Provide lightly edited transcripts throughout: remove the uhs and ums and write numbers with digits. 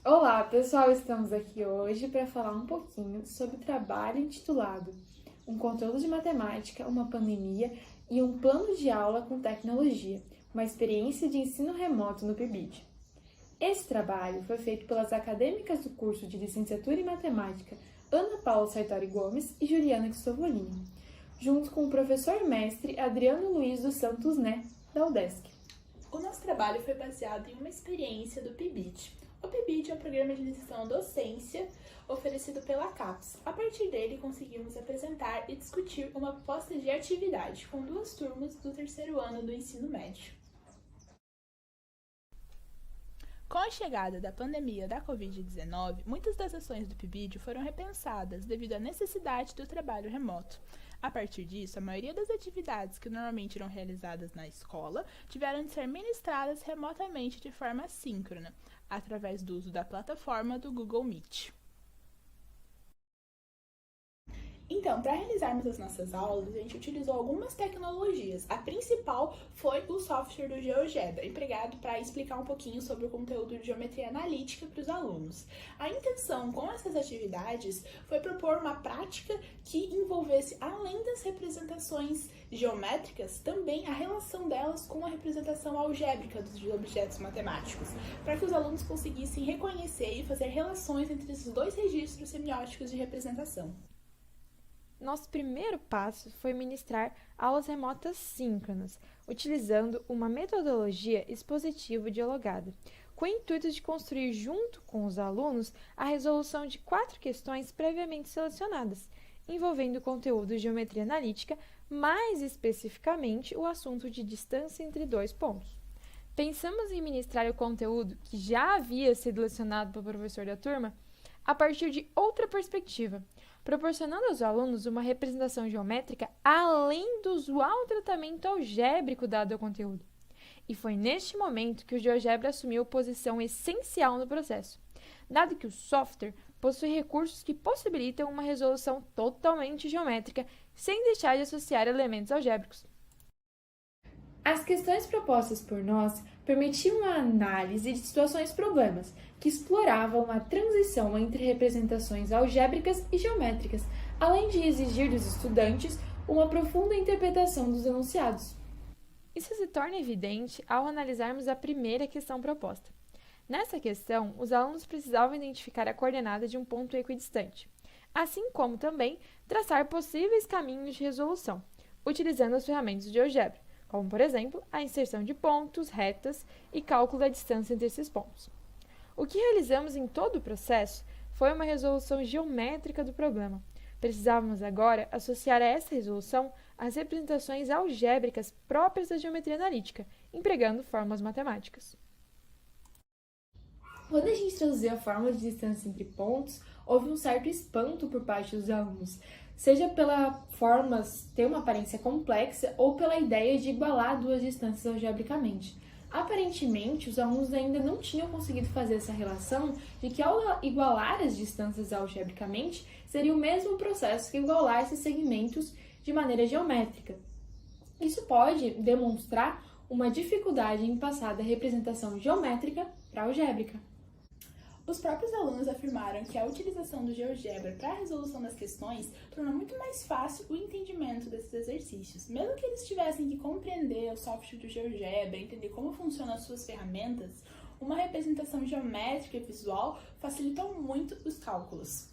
Olá, pessoal! Estamos aqui hoje para falar um pouquinho sobre o trabalho intitulado Um conteúdo de matemática, uma pandemia e um plano de aula com tecnologia, uma experiência de ensino remoto no PIBID. Esse trabalho foi feito pelas acadêmicas do curso de Licenciatura em Matemática Ana Paula Sartori Gomes e Juliana Cristofolini, junto com o professor mestre Adriano Luiz dos Santos Né, da UDESC. O nosso trabalho foi baseado em uma experiência do PIBID. O PIBID é um programa de iniciação à docência oferecido pela CAPES. A partir dele, conseguimos apresentar e discutir uma proposta de atividade com 2 turmas do 3º ano do ensino médio. Com a chegada da pandemia da Covid-19, muitas das ações do PIBID foram repensadas devido à necessidade do trabalho remoto. A partir disso, a maioria das atividades que normalmente eram realizadas na escola tiveram de ser ministradas remotamente de forma assíncrona, através do uso da plataforma do Google Meet. Então, para realizarmos as nossas aulas, a gente utilizou algumas tecnologias. A principal foi o software do GeoGebra, empregado para explicar um pouquinho sobre o conteúdo de geometria analítica para os alunos. A intenção com essas atividades foi propor uma prática que envolvesse, além das representações geométricas, também a relação delas com a representação algébrica dos objetos matemáticos, para que os alunos conseguissem reconhecer e fazer relações entre esses 2 registros semióticos de representação. Nosso primeiro passo foi ministrar aulas remotas síncronas, utilizando uma metodologia expositivo-dialogada, com o intuito de construir junto com os alunos a resolução de 4 questões previamente selecionadas, envolvendo o conteúdo de geometria analítica, mais especificamente o assunto de distância entre 2 pontos. Pensamos em ministrar o conteúdo que já havia sido lecionado pelo professor da turma a partir de outra perspectiva, proporcionando aos alunos uma representação geométrica além do usual tratamento algébrico dado ao conteúdo. E foi neste momento que o GeoGebra assumiu posição essencial no processo, dado que o software possui recursos que possibilitam uma resolução totalmente geométrica, sem deixar de associar elementos algébricos. As questões propostas por nós permitiam a análise de situações-problemas, que exploravam a transição entre representações algébricas e geométricas, além de exigir dos estudantes uma profunda interpretação dos enunciados. Isso se torna evidente ao analisarmos a primeira questão proposta. Nessa questão, os alunos precisavam identificar a coordenada de um ponto equidistante, assim como também traçar possíveis caminhos de resolução, utilizando as ferramentas de GeoGebra, como, por exemplo, a inserção de pontos, retas e cálculo da distância entre esses pontos. O que realizamos em todo o processo foi uma resolução geométrica do problema. Precisávamos agora associar a essa resolução as representações algébricas próprias da geometria analítica, empregando fórmulas matemáticas. Quando a gente traduziu a fórmula de distância entre pontos, houve um certo espanto por parte dos alunos, seja pela forma ter uma aparência complexa ou pela ideia de igualar 2 distâncias algebricamente. Aparentemente, os alunos ainda não tinham conseguido fazer essa relação de que ao igualar as distâncias algebricamente, seria o mesmo processo que igualar esses segmentos de maneira geométrica. Isso pode demonstrar uma dificuldade em passar da representação geométrica para a algébrica. Os próprios alunos afirmaram que a utilização do GeoGebra para a resolução das questões tornou muito mais fácil o entendimento desses exercícios. Mesmo que eles tivessem que compreender o software do GeoGebra, entender como funcionam as suas ferramentas, uma representação geométrica e visual facilitou muito os cálculos.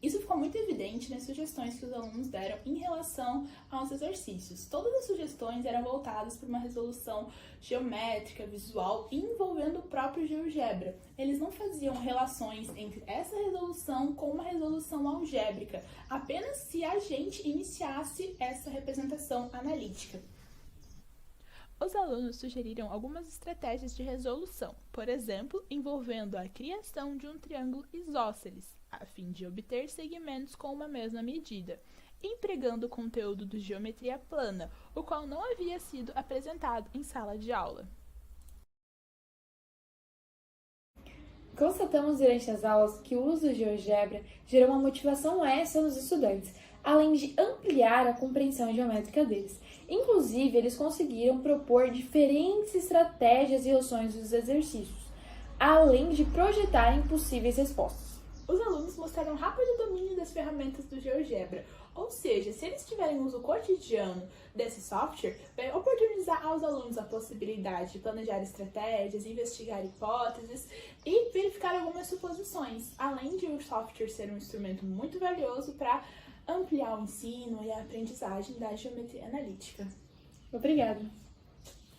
Isso ficou muito evidente nas sugestões que os alunos deram em relação aos exercícios. Todas as sugestões eram voltadas para uma resolução geométrica, visual, envolvendo o próprio GeoGebra. Eles não faziam relações entre essa resolução com uma resolução algébrica, apenas se a gente iniciasse essa representação analítica. Os alunos sugeriram algumas estratégias de resolução, por exemplo, envolvendo a criação de um triângulo isósceles, a fim de obter segmentos com uma mesma medida, empregando o conteúdo de geometria plana, o qual não havia sido apresentado em sala de aula. Constatamos durante as aulas que o uso do GeoGebra gerou uma motivação extra nos estudantes, além de ampliar a compreensão geométrica deles. Inclusive, eles conseguiram propor diferentes estratégias e resoluções dos exercícios. além de projetarem possíveis respostas. Os alunos mostraram rápido domínio das ferramentas do GeoGebra, ou seja, se eles tiverem uso cotidiano desse software, vai oportunizar aos alunos a possibilidade de planejar estratégias, investigar hipóteses e verificar algumas suposições, além de o software ser um instrumento muito valioso para ampliar o ensino e a aprendizagem da geometria analítica. Obrigada!